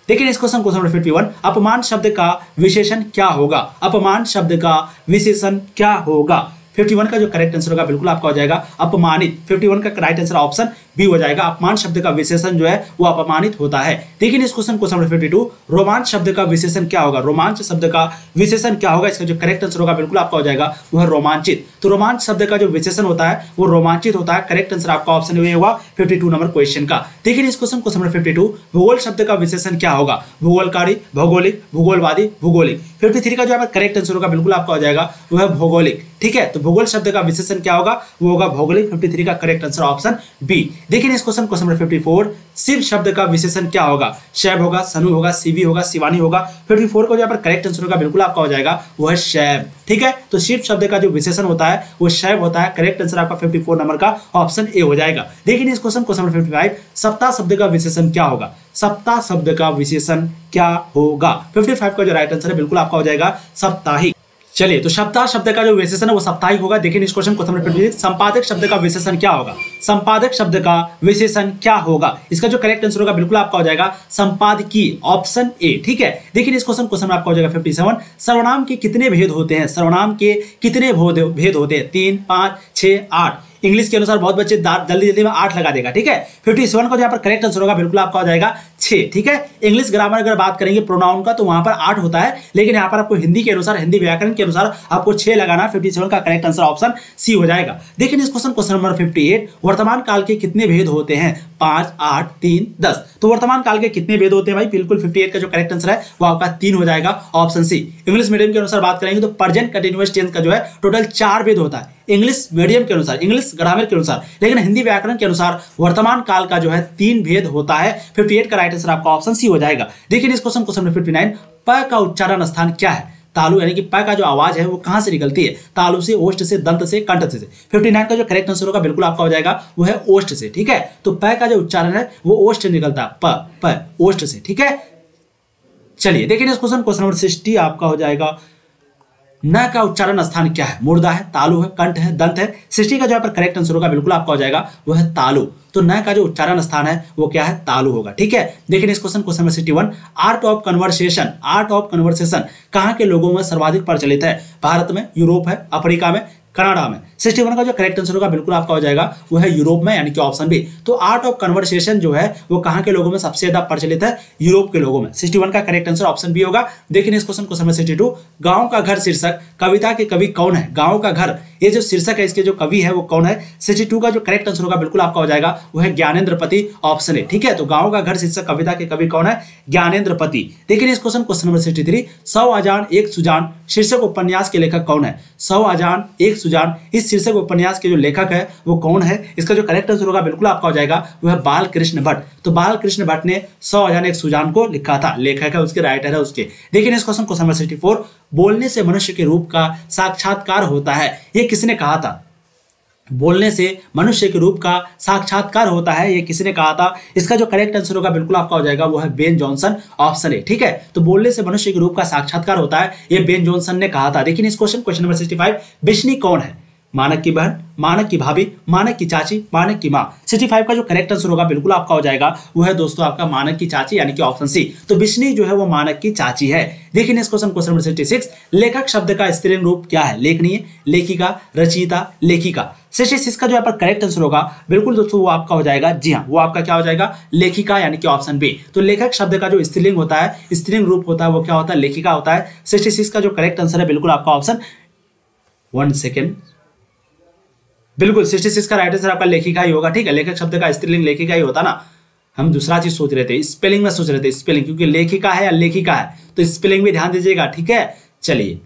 देखिए इस क्वेश्चन नंबर 51। अपमान शब्द का विशेषण क्या होगा? अपमान शब्द का विशेषण क्या होगा? 51 का जो करेक्ट आंसर होगा बिल्कुल आपका हो जाएगा अपमानित। 51 का राइट आंसर ऑप्शन बी हो जाएगा। अपमान शब्द का विशेषण जो है वो अपमानित होता है। देखिए इस क्वेश्चन नंबर 52। रोमांच शब्द का विशेषण क्या होगा? रोमांच शब्द का विशेषण क्या होगा? इसका जो करेक्ट आंसर होगा बिल्कुल आपका हो जाएगा वो है रोमांचित। तो रोमांच शब्द का जो विशेषण होता है वो रोमांचित होता है। करेक्ट आंसर आपका ऑप्शन ए होगा 52 नंबर क्वेश्चन का। देखिए इस क्वेश्चन नंबर 52। भूगोल शब्द का विशेषण क्या होगा? भूगोलकारी, भौगोलिक, भूगोलवादी, भूगोलिक। 53 का जो यहाँ पर करेक्ट आंसर होगा बिल्कुल आपका हो जाएगा वो है भौगोलिक। ठीक है, तो भूगोल शब्द का विशेषण क्या होगा? वो होगा भौगोलिक। 53 का करेक्ट आंसर ऑप्शन बी। देखिए इस क्वेश्चन नंबर 54। शिव शब्द का विशेषण क्या होगा? शैव होगा, सनु होगा, शिवी होगा, शिवानी होगा। 54 को यहाँ पर करेक्ट आंसर होगा बिल्कुल आपका हो जाएगा वो है शैव। ठीक है, तो शिव शब्द का जो विशेषण होता है वो शैव होता है। करेक्ट आंसर आपका 54 नंबर का ऑप्शन ए हो जाएगा। देखिए इस क्वेश्चन नंबर 55। सप्ताह शब्द का विशेषण क्या होगा? सप्ताह शब्द का विशेषण क्या होगा? 55 का जो राइट आंसर है बिल्कुल आपका हो जाएगा साप्ताहिक। चलिए, तो सप्ताह शब्द का जो विशेषण है वो साप्ताहिक होगा। देखिए इस क्वेश्चन को संपादक शब्द का विशेषण क्या होगा? संपादक शब्द का विशेषण क्या होगा? इसका जो करेक्ट आंसर होगा बिल्कुल आपका हो जाएगा संपादकीय, ऑप्शन ए। ठीक है, देखिए इस क्वेश्चन आपका हो जाएगा 57। सर्वनाम के कितने भेद होते हैं? सर्वनाम के कितने भेद होते हैं? 3, 5, 6, 8। इंग्लिश के अनुसार बहुत बच्चे जल्दी में 8 लगा देगा। ठीक है, 57 का जो यहाँ पर करेक्ट आंसर होगा बिल्कुल आपका हो जाएगा 6। ठीक है, इंग्लिश ग्रामर अगर बात करेंगे प्रोनाउन का तो वहां पर 8 होता है, लेकिन यहाँ पर आपको हिंदी के अनुसार, हिंदी व्याकरण के अनुसार आपको 6 लगाना। 57 का करेक्ट आंसर ऑप्शन सी हो जाएगा। देखिए इस क्वेश्चन नंबर 58। वर्तमान काल के कितने भेद होते हैं? 5, 8, 3, 10। तो वर्तमान काल के कितने भेद होते हैं भाई? बिल्कुल 58 का जो करेक्ट आंसर है वो आपका 3 हो जाएगा, ऑप्शन सी। इंग्लिश मीडियम के अनुसार बात करेंगे तो प्रेजेंट कंटीन्यूअस टेंस का जो है टोटल 4 भेद होता है इंग्लिश मीडियम के अनुसार, इंग्लिश ग्रामर के अनुसार, लेकिन हिंदी व्याकरण के अनुसार वर्तमान काल का जो है 3 भेद होता है। 58 का राइट आंसर आपका ऑप्शन सी हो जाएगा। देखिए इस क्वेश्चन नंबर 59। प का उच्चारण स्थान क्या है? तालु, यानी कि प का जो आवाज है वो कहां से निकलती है? तालु से, ओष्ठ से, दंत से, कंठ से। 59 का जो करेक्ट आंसर होगा बिल्कुल आपका हो जाएगा वो है ओष्ठ से। ठीक है, तो प का जो उच्चारण है वो ओष्ठ से निकलता है, प ओष्ठ से। ठीक है, चलिए देखिए इस क्वेश्चन नंबर 60 आपका हो जाएगा। न का उच्चारण स्थान क्या है? मुर्दा है, तालु है, कंठ है, दंत है। 60 का जो पर करेक्ट आंसर होगा बिल्कुल आपका हो जाएगा वो है तालु। तो न का जो उच्चारण स्थान है वो क्या है? तालु होगा। ठीक है, देखिए इस question number 61। Art of conversation कहाँ के लोगों में सर्वाधिक प्रचलित है? भारत में, यूरोप है, अफ्रीका में, कनाडा में। 61 का जो करेक्ट आंसर होगा बिल्कुल आपका हो जाएगा वो है यूरोप में, यानी कि ऑप्शन बी। तो आर्ट ऑफ कन्वर्सेशन जो है वो कहाँ के लोगों में सबसे ज्यादा प्रचलित है? यूरोप के लोगों में। 61 का करेक्ट आंसर ऑप्शन बी होगा। देखिए इस क्वेश्चन नंबर 62। गांव का घर शीर्षक कविता के कवि कौन है? गांव का घर, ये जो शीर्षक है इसके जो कवि है वो कौन है? 62 का जो करेक्ट आंसर होगा बिल्कुल आपका हो जाएगा वो है ज्ञानेंद्रपति, ऑप्शन ए। ठीक है, तो गांव का घर शीर्षक कविता के कवि कौन है? ज्ञानेंद्रपति। देखिए इस क्वेश्चन नंबर 63। 100 अजान एक सुजान शीर्षक उपन्यास के लेखक कौन है? 100 अजान एक सुजान इस शीर्षक उपन्यास के जो लेखक है वो कौन है? इसका जो करेक्ट आंसर होगा बिल्कुल आपका हो जाएगा वो है बाल कृष्ण भट्ट। तो बाल कृष्ण भट्ट ने 100 अजान एक सुजान को लिखा था, लेखक है उसके, राइटर है उसके। देखिए इस क्वेश्चन नंबर 64, बोलने से मनुष्य के रूप का साक्षात्कार होता है, ये किसने कहा था? बोलने से मनुष्य के रूप का साक्षात्कार होता है, ये किसने कहा था? इसका जो करेक्ट आंसर होगा बिल्कुल आपका हो जाएगा वो है बेन जॉनसन, ऑप्शन ए। ठीक है, तो बोलने से मनुष्य के रूप का साक्षात्कार होता है, ये बेन जॉनसन ने कहा था। देखिए इस क्वेश्चन नंबर 65, बिश्नी कौन है? मानक की बहन, मानक की भाभी, मानक की चाची, मानक की माँ। 65 का जो करेक्ट आंसर होगा बिल्कुल आपका हो जाएगा वो है दोस्तों आपका मानक की चाची, यानी कि ऑप्शन सी। तो बिश्नी जो है वो मानक की चाची है। देखिए इस क्वेश्चन नंबर 66, लेखक शब्द का स्त्रीलिंग रूप क्या है? लेखनीय, लेखिका, रचयिता, लेखिका। 66 का जो यहाँ पर करेक्ट आंसर होगा बिल्कुल दोस्तों वो आपका हो जाएगा, जी हाँ, वो आपका क्या हो जाएगा? लेखिका, यानी कि ऑप्शन बी। तो लेखक शब्द का जो स्त्रीलिंग होता है, स्त्रीलिंग रूप होता है, वो क्या होता है? लेखिका होता है। 66 का जो करेक्ट आंसर है बिल्कुल आपका ऑप्शन, 1 सेकेंड, बिल्कुल 66 का राइट आंसर आपका लेखिका ही होगा। ठीक है, लेखक शब्द का स्त्रीलिंग लेखिका ही होता ना, हम दूसरा चीज सोच रहे थे, स्पेलिंग में सोच रहे थे, स्पेलिंग, क्योंकि लेखिका है या लेखिका है तो स्पेलिंग भी ध्यान दीजिएगा। ठीक है, चलिए,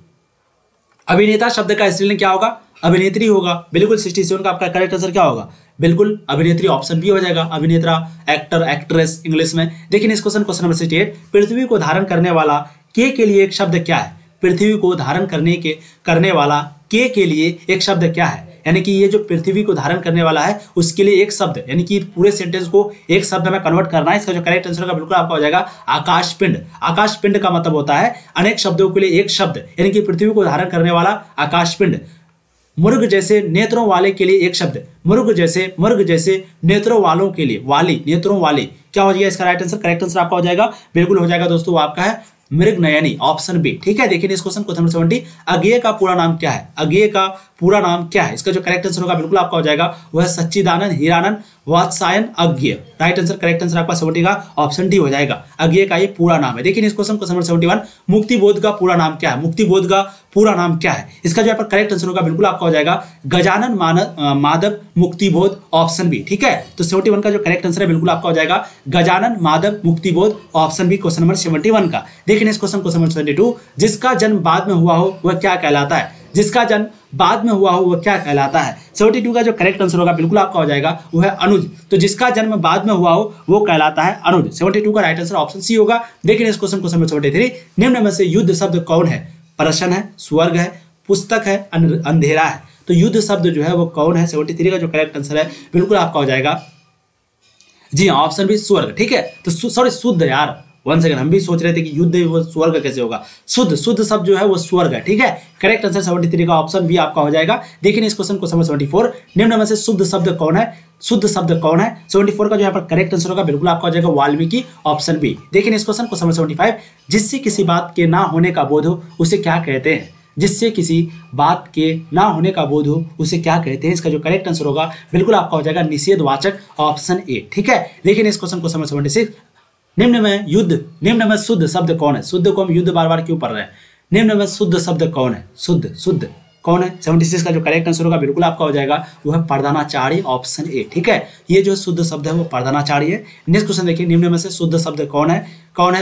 अभिनेता शब्द का स्त्रीलिंग क्या होगा? अभिनेत्री होगा। बिल्कुल 67 का आपका करेक्ट आंसर क्या होगा? बिल्कुल अभिनेत्री, ऑप्शन बी हो जाएगा। अभिनेता, एक्टर, एक्ट्रेस इंग्लिश में। देखिए इस क्वेश्चन नंबर 68, पृथ्वी को धारण करने वाला के लिए एक शब्द क्या है? पृथ्वी को धारण करने वाला के लिए एक शब्द क्या है? यानी कि ये जो पृथ्वी को धारण करने वाला है उसके लिए एक शब्द, यानी कि पूरे सेंटेंस को एक शब्द में कन्वर्ट करना है। इसका जो करेक्ट आंसर होगा बिल्कुल आपका हो जाएगा आकाशपिंड। आकाशपिंड का मतलब होता है अनेक शब्दों के लिए एक शब्द, यानी कि पृथ्वी को धारण करने वाला आकाशपिंड। मुर्ग जैसे नेत्रों वाले के लिए एक शब्द, मुर्ग जैसे नेत्रों वालों के लिए, वाली, नेत्रों वाले, क्या हो जाएगा इसका राइट आंसर? करेक्ट आंसर आपका हो जाएगा बिल्कुल हो जाएगा दोस्तों, वो आपका है मृगनयनी, ऑप्शन बी। ठीक है, देखिए इस क्वेश्चन नंबर 70, अज्ञेय का पूरा नाम क्या है? अज्ञेय का पूरा नाम क्या है? इसका जो करेक्ट आंसर होगा बिल्कुल आपका हो जाएगा वह सच्चिदानंद हीरानंद वात्सायन अज्ञेय। राइट आंसर, करेक्ट आंसर आपका 70 का ऑप्शन डी हो जाएगा। अज्ञेय का ये पूरा नाम है। देखिए इस क्वेश्चन नंबर 71, मुक्तिबोध का पूरा नाम क्या है? मुक्तिबोध का पूरा नाम क्या है? इसका जो करेक्ट आंसर होगा बिल्कुल आपका हो जाएगा गजानन माधव मुक्तिबोध, ऑप्शन बी। ठीक है, तो 71 का जो करेक्ट आंसर है बिल्कुल आपका हो जाएगा Gajanan Madhav Muktibodh, option B, question number 71 का। देखिए इस क्वेश्चन नंबर 72, जिसका जन्म बाद में हुआ हो वह क्या कहलाता है? जिसका जन्म बाद में हुआ हो वह क्या कहलाता है? 72 का जो करेक्ट आंसर होगा बिल्कुल आपका हो जाएगा वो है अनुज। तो जिसका जन्म बाद में हुआ हो वो कहलाता है अनुज। 72 का राइट आंसर ऑप्शन सी होगा। देखिए इस क्वेश्चन नंबर 73, निम्न में से युद्ध शब्द कौन है? प्रश्न है, स्वर्ग है, पुस्तक है, अंधेरा है। तो युद्ध शब्द जो है वो कौन है? 73 का जो करेक्ट आंसर है बिल्कुल आपका हो जाएगा, जी हाँ, ऑप्शन बी, स्वर्ग। ठीक है, तो सॉरी शुद्ध, यार 1 सेकंड, हम भी सोच रहे थे कि युद्ध वो स्वर्ग कैसे होगा? शुद्ध शब्द जो है वो स्वर्ग है। ठीक है, करेक्ट आंसर 73 का ऑप्शन बी आपका हो जाएगा। देखिए इस क्वेश्चन को 74, निम्न में से शुद्ध शब्द कौन है? शुद्ध शब्द कौन है? 74 का जो यहाँ पर करेक्ट आंसर होगा बिल्कुल आपका हो जाएगा वाल्मीकि, ऑप्शन बी। देखिए इस क्वेश्चन को 75, जिससे किसी बात के ना होने का बोध हो उसे क्या कहते हैं? जिससे किसी बात के ना होने का बोध हो उसे क्या कहते हैं? इसका जो करेक्ट आंसर होगा बिल्कुल आपका हो जाएगा निषेधवाचक, ऑप्शन ए। ठीक है, देखिए इस क्वेश्चन को 76, निम्न में शुद्ध शब्द कौन है? शुद्ध को हम युद्ध बार बार क्यों पढ़ रहे हैं? निम्न में शुद्ध शब्द कौन है? शुद्ध कौन है? 76 का जो करेक्ट आंसर होगा बिल्कुल आपका हो जाएगा वो है प्रधानाचार्य, ऑप्शन ए। ठीक है, ये जो शुद्ध शब्द है वो प्रधानाचार्य है। नेक्स्ट क्वेश्चन देखिए, निम्न में से शुद्ध शब्द कौन है?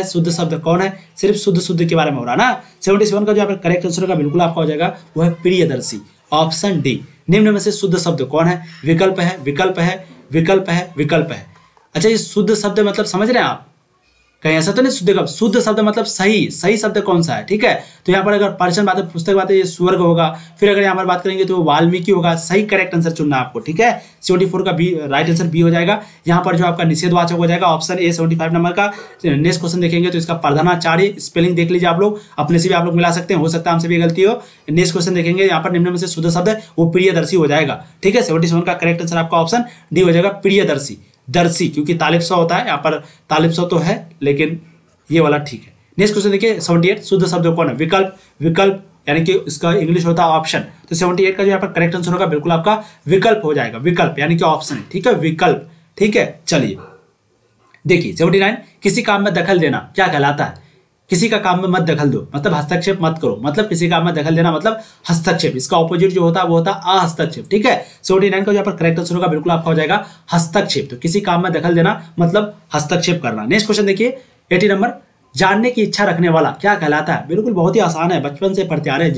शुद्ध शब्द कौन है? सिर्फ शुद्ध के बारे में हो रहा ना। 77 का जो यहाँ पर करेक्ट आंसर होगा बिल्कुल आपका हो जाएगा वो है प्रियदर्शी, ऑप्शन डी। निम्न में से शुद्ध शब्द कौन है? विकल्प है। अच्छा, ये शुद्ध शब्द मतलब समझ रहे हैं आप? कहीं ऐसा तो नहीं शुद्ध शब्द मतलब सही शब्द कौन सा है? ठीक है, तो यहाँ पर अगर पर्सन बात है, पुस्तक बात है, ये स्वर्ग होगा। फिर अगर यहाँ पर बात करेंगे तो वाल्मीकि होगा। सही करेक्ट आंसर चुनना आपको। ठीक है, 74 का बी राइट आंसर बी हो जाएगा। यहाँ पर जो आपका निषेधवाचक हो जाएगा ऑप्शन ए 75 नंबर का। नेक्स्ट क्वेश्चन देखेंगे तो इसका प्रधानाचार्य, स्पेलिंग देख लीजिए आप लोग, अपने से भी आप लोग मिला सकते हैं, हो सकता है हमसे भी गलती हो। नेक्स्ट क्वेश्चन देखेंगे, यहाँ पर निम्न में से शुद्ध शब्द वो प्रियदर्शी हो जाएगा। ठीक है, 77 का करेक्ट आंसर आपका ऑप्शन डी हो जाएगा, प्रियदर्शी, दर्शी, क्योंकि तालिबसा होता है, यहाँ पर तालिबसा तो है लेकिन ये वाला ठीक है। नेक्स्ट क्वेश्चन देखिए 78, शुद्ध शब्द कौन है? विकल्प, यानी कि इसका इंग्लिश होता है ऑप्शन। तो 78 का जो यहाँ पर करेक्ट आंसर होगा बिल्कुल आपका विकल्प हो जाएगा, विकल्प यानी कि ऑप्शन। ठीक है, विकल्प। ठीक है, चलिए देखिए 79, किसी काम में दखल देना क्या कहलाता है? किसी का काम में मत दखल दो मतलब हस्तक्षेप मत करो, मतलब किसी काम में दखल देना मतलब हस्तक्षेप। इसका ऑपोजिट जो होता है वो होता है अहस्तक्षेप। ठीक है, 79 का जो यहाँ पर करेक्ट आंसर होगा बिल्कुल आपका हो जाएगा हस्तक्षेप। तो किसी काम में दखल देना मतलब हस्तक्षेप करना। नेक्स्ट क्वेश्चन देखिए 80 नंबर, जानने की इच्छा रखने वाला क्या कहलाता है? बिल्कुल बहुत ही आसान है, बचपन से पढ़ते आ रहे हैं,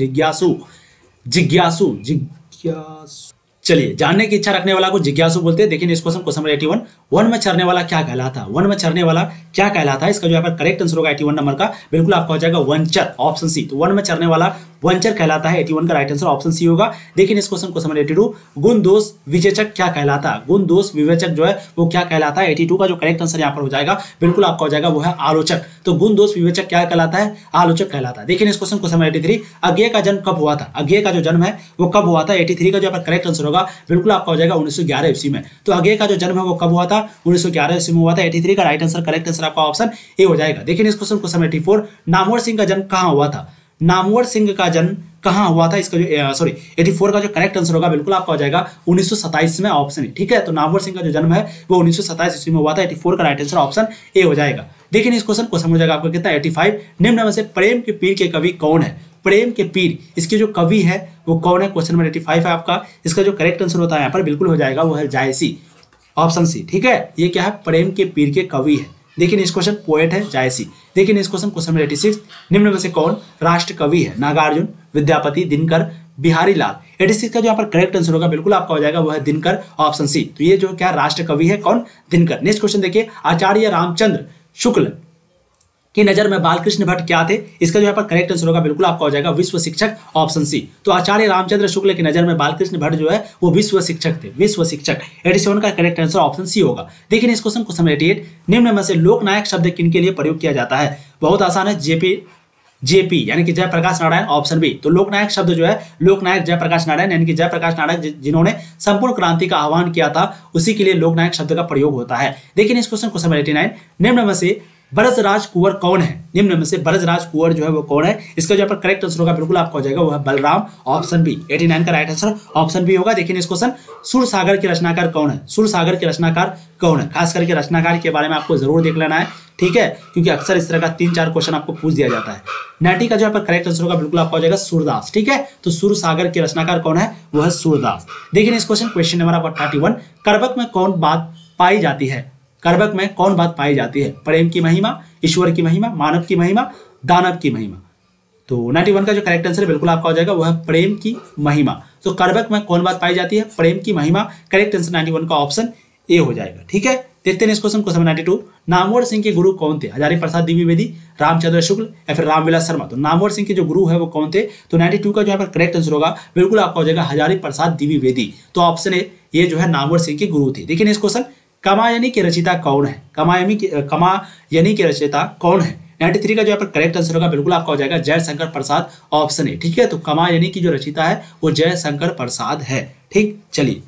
जिज्ञासु। चलिए, जानने की इच्छा रखने वाला को जिज्ञासु बोलते हैं। देखिए इस क्वेश्चन नंबर 81, वन में चरने वाला क्या कहलाता है? वन में चरने वाला क्या कहलाता है? इसका जो यहाँ पर करेक्ट आंसर होगा 81 नंबर का, बिल्कुल आपका हो जाएगा वंचर, ऑप्शन सी। तो वन में चरने वाला वंचर कहलाता है, 81 का राइट आंसर ऑप्शन सी होगा। देखिए इस क्वेश्चन नंबर 82, गुण दोष विवेचक क्या कहलाता है? गुण दोष विवेचक जो है वो क्या कहलाता है? 82 का जो करेक्ट आंसर यहाँ पर हो जाएगा, बिल्कुल आपका हो जाएगा वो है आलोचक। तो गुण दोष विवेचक क्या कहलाता है? आलोचक कहलाता है। देखिए इस क्वेश्चन नंबर 83, अज्ञेय का जन्म कब हुआ था? अज्ञेय का जो जन्म है वो कब हुआ था? 83 का जो यहाँ पर करेक्ट आंसर होगा, बिल्कुल आपका हो जाएगा 1911 ईस्वी में। तो अज्ञेय का जो जन्म है वो कब हुआ था? 1911 ईस्वी में हुआ था। 83 का राइट आंसर, करेक्ट आंसर आपका ऑप्शन ए हो जाएगा। देखिए इस क्वेश्चन नंबर 84, नामवर सिंह का जन्म कहाँ हुआ था? नामवर सिंह का जन्म कहाँ हुआ था? इसका जो 84 का जो करेक्ट आंसर होगा, बिल्कुल आपका हो जाएगा 1927 में, ऑप्शन ए। ठीक है, तो नामवर सिंह का जो जन्म है वो 1927 ईस्वी में हुआ था। 84 का राइट आंसर ऑप्शन ए हो जाएगा। देखिए इस क्वेश्चन हो जाएगा आपका कितना? 85, निम्न में से प्रेम के पीर के कवि कौन है? प्रेम के पीर, इसके जो कवि है वो कौन है? क्वेश्चन नंबर 85 है आपका। इसका जो करेक्ट आंसर होता है यहाँ पर, बिल्कुल हो जाएगा वो है जायसी, ऑप्शन सी। ठीक है, ये क्या है? प्रेम के पीर के कवि है। देखिए इस क्वेश्चन पोएट है जायसी। देखिए इस क्वेश्चन नंबर 86, निम्न में से कौन राष्ट्र कवि है? नागार्जुन, विद्यापति, दिनकर, बिहारी लाल। 86 का जो यहाँ पर करेक्ट आंसर होगा, बिल्कुल आपका हो जाएगा वो है दिनकर, ऑप्शन सी। तो ये जो क्या राष्ट्र कवि है कौन? दिनकर। नेक्स्ट क्वेश्चन देखिए, आचार्य रामचंद्र शुक्ल की नजर में बालकृष्ण भट्ट क्या थे? इसका जो यहाँ पर करेक्ट आंसर होगा, बिल्कुल आपका हो जाएगा विश्व शिक्षक, ऑप्शन सी। तो आचार्य रामचंद्र शुक्ल की नजर में बालकृष्ण भट्ट जो है वो विश्व शिक्षक थे, विश्व शिक्षक। 87 का करेक्ट आंसर ऑप्शन सी होगा। देखिए इस क्वेश्चन नंबर 88, निम्न में से लोकनायक शब्द किनके लिए प्रयोग किया जाता है? बहुत आसान है, जेपी यानी कि जयप्रकाश नारायण, ऑप्शन बी। तो लोकनायक शब्द जो है, लोकनायक जयप्रकाश नारायण यानी कि जयप्रकाश नारायण जिन्होंने संपूर्ण क्रांति का आह्वान किया था, उसी के लिए लोकनायक शब्द का प्रयोग होता है। देखिए इस क्वेश्चन नंबर 89, निम्न में से बरजराज कुंवर कौन है? निम्न में से बरजराज कुंवर जो है वो कौन है? इसका जो यहाँ पर करेक्ट आंसर होगा, बिल्कुल आपका हो जाएगा वो है बलराम, ऑप्शन बी। 89 का राइट आंसर ऑप्शन बी होगा। देखिए इस क्वेश्चन, सुरसागर के रचनाकार कौन है? सुरसागर के रचनाकार कौन है? खास करके रचनाकार के बारे में आपको जरूर देख लेना है, ठीक है, क्योंकि अक्सर इस तरह का 3-4 क्वेश्चन आपको पूछ दिया जाता है। 90 का जो यहाँ पर करेक्ट आंसर होगा, बिल्कुल आपका हो जाएगा सूरदास। ठीक है, तो सुरसागर के रचनाकार कौन है? वो है सूरदास। देखिए इस क्वेश्चन नंबर आपका 31, करबक में कौन बात पाई जाती है? करबक में कौन बात पाई जाती है? प्रेम की महिमा, ईश्वर की महिमा, मानव की महिमा, दानव की महिमा। तो 91 का जो करेक्ट आंसर है, बिल्कुल आपका हो जाएगा वो है प्रेम की महिमा। तो करबक में कौन बात पाई जाती है? प्रेम की महिमा। करेक्ट आंसर 91 का ऑप्शन ए हो जाएगा। ठीक है, देखते हैं इस क्वेश्चन 92, नामवर सिंह के गुरु कौन थे? हजारी प्रसाद द्विवेदी, रामचंद्र शुक्ल या फिर रामविलास शर्मा। तो नामवर सिंह के जो गुरु है वो कौन थे? तो 92 का जो यहाँ पर करेक्ट आंसर होगा, बिल्कुल आपका हो जाएगा हजारी प्रसाद द्विवेदी। तो ऑप्शन ए, ये जो है नामवर सिंह के गुरु थे। देखिए इस क्वेश्चन, कामायनी के रचयिता कौन है? कामायनी के रचयिता कौन है? 93 का जो यहाँ पर करेक्ट आंसर होगा, बिल्कुल आपका हो जाएगा जयशंकर प्रसाद, ऑप्शन ए। ठीक है, तो कामायनी की जो रचयिता है वो जयशंकर प्रसाद है। ठीक, चलिए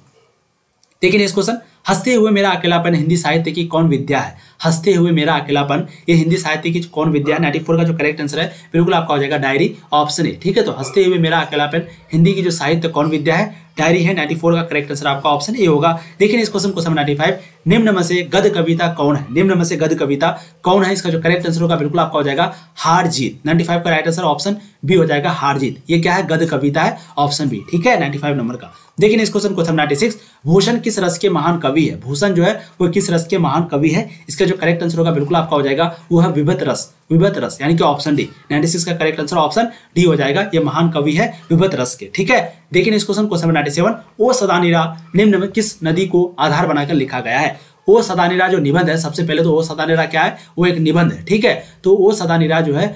देखिए इस क्वेश्चन, हंसते हुए मेरा अकेलापन हिंदी साहित्य की कौन विद्या है? हंसते हुए मेरा अकेलापन, ये हिंदी साहित्य की कौन विद्या है? 94 का जो करेक्ट आंसर है, बिल्कुल आपका हो जाएगा डायरी, ऑप्शन ए। ठीक है, तो हंसते हुए मेरा अकेलापन हिंदी की जो साहित्य कौन विद्या है? डायरी है। 94 का करेक्ट आंसर आपका ऑप्शन ए होगा। देखिए इस क्वेश्चन 95, निम्न में से गद्य कविता कौन है? निम्न में से गद्य कविता कौन है? इसका जो करेक्ट आंसर होगा, बिल्कुल आपका हो जाएगा हार जीत। 95 का राइट आंसर ऑप्शन बी हो जाएगा, हार जीत। ये क्या है? गद्य कविता है, ऑप्शन बी। ठीक है, 95 नंबर का। देखिए इस क्वेश्चन 96, भूषण किस रस के महान कवि है? भूषण जो है वो किस रस के महान कवि है? इसका जो करेक्ट आंसर होगा, बिल्कुल आपका हो जाएगा वो है विभत रस, विभत रस यानी कि ऑप्शन डी। 96 का करेक्ट आंसर ऑप्शन डी हो जाएगा, ये महान कवि है विभत रस के। ठीक है, देखिए इस क्वेश्चन 97, ओ सदानीरा निम्न में किस नदी को आधार बनाकर लिखा गया है? ओ सदानीरा जो निबंध है, सबसे पहले तो ओ सदानीरा क्या है? वो एक निबंध है। ठीक है, तो ओ सदानीरा जो है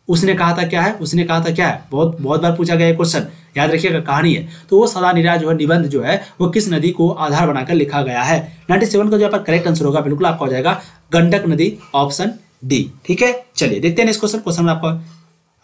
उसने कहा था क्या है? उसने कहा था क्या है? बहुत बार पूछा गया क्वेश्चन, याद रखिएगा, कहानी है। तो वो सदानीरा जो है निबंध जो है वो किस नदी को आधार बनाकर लिखा गया है? 97 का जो यहाँ पर करेक्ट आंसर होगा, बिल्कुल आपका हो जाएगा गंडक नदी, ऑप्शन डी। ठीक है, चलिए देखते हैं इस क्वेश्चन आपका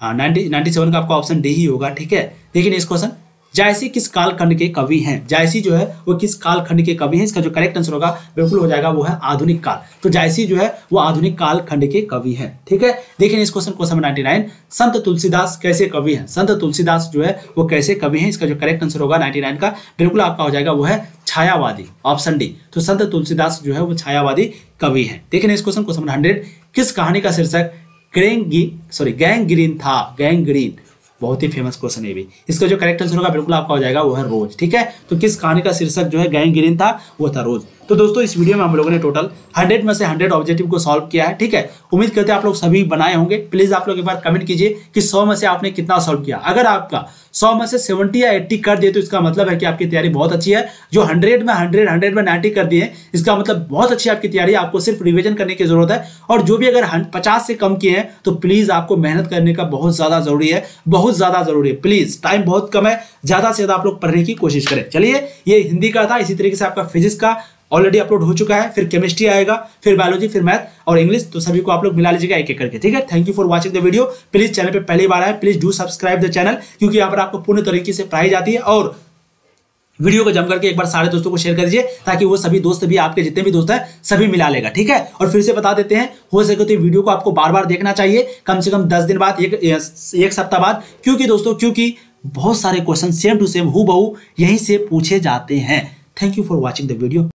97 का आपका ऑप्शन डी ही होगा। ठीक है, देखिए इस क्वेश्चन, जायसी किस कालखंड के कवि हैं? जायसी जो है वो किस कालखंड के कवि हैं? इसका जो करेक्ट आंसर होगा, बिल्कुल हो जाएगा वो है आधुनिक काल। तो जायसी जो है वो आधुनिक कालखंड के कवि हैं। ठीक है, देखिए इस क्वेश्चन 99, संत तुलसीदास कैसे कवि हैं? संत तुलसीदास जो है वो कैसे कवि हैं? इसका जो करेक्ट आंसर होगा 99 का, बिल्कुल आपका हो जाएगा वो है छायावादी, ऑप्शन डी। तो संत तुलसीदास जो है वो छायावादी कवि हैं। देखिए इस क्वेश्चन 100, किस कहानी का शीर्षक गैंगग्रीन था? गैंगग्रीन बहुत ही फेमस क्वेश्चन है भी। इसका जो करेक्ट आंसर होगा, बिल्कुल आपका हो जाएगा वो है रोज। ठीक है, तो किस कहानी का शीर्षक जो है गैंगग्रीन था? वो था रोज। तो दोस्तों इस वीडियो में हम लोगों ने टोटल 100 में से 100 ऑब्जेक्टिव को सॉल्व किया है। ठीक है, उम्मीद करते हैं आप लोग सभी बनाए होंगे। प्लीज आप लोग एक बार कमेंट कीजिए कि 100 में से आपने कितना सॉल्व किया। अगर आपका 100 में से 70 या 80 कर दिए तो इसका मतलब है कि आपकी तैयारी बहुत अच्छी है। जो 100 में 100 में 90 कर दिए इसका मतलब बहुत अच्छी आपकी तैयारी है, आपको सिर्फ रिवीजन करने की जरूरत है। और जो भी अगर 50 से कम किए हैं तो प्लीज आपको मेहनत करने का बहुत ज्यादा जरूरी है, बहुत ज्यादा जरूरी है। प्लीज टाइम बहुत कम है, ज्यादा से ज्यादा आप लोग पढ़ने की कोशिश करें। चलिए, ये हिंदी का था। इसी तरीके से आपका फिजिक्स का ऑलरेडी अपलोड हो चुका है, फिर केमिस्ट्री आएगा, फिर बायोलॉजी, फिर मैथ और इंग्लिश। तो सभी को आप लोग मिला लीजिएगा एक एक करके। ठीक है, thank you for watching the video. Please channel पे पहली बार आए, please do subscribe the channel, क्योंकि यहाँ पर आपको पूर्ण तरीके से पढ़ाई जाती है। और वीडियो को जम करके एक बार सारे दोस्तों को शेयर कर दीजिए, ताकि वो सभी दोस्त भी, आपके जितने भी दोस्त हैं सभी मिला लेगा। ठीक है, और फिर से बता देते हैं, हो सके तो वीडियो को आपको बार बार देखना चाहिए, कम से कम 10 दिन बाद, एक सप्ताह बाद। क्योंकि दोस्तों, क्योंकि बहुत सारे क्वेश्चन सेम टू सेम हूबहू यहीं से पूछे जाते हैं। Thank you for watching the video.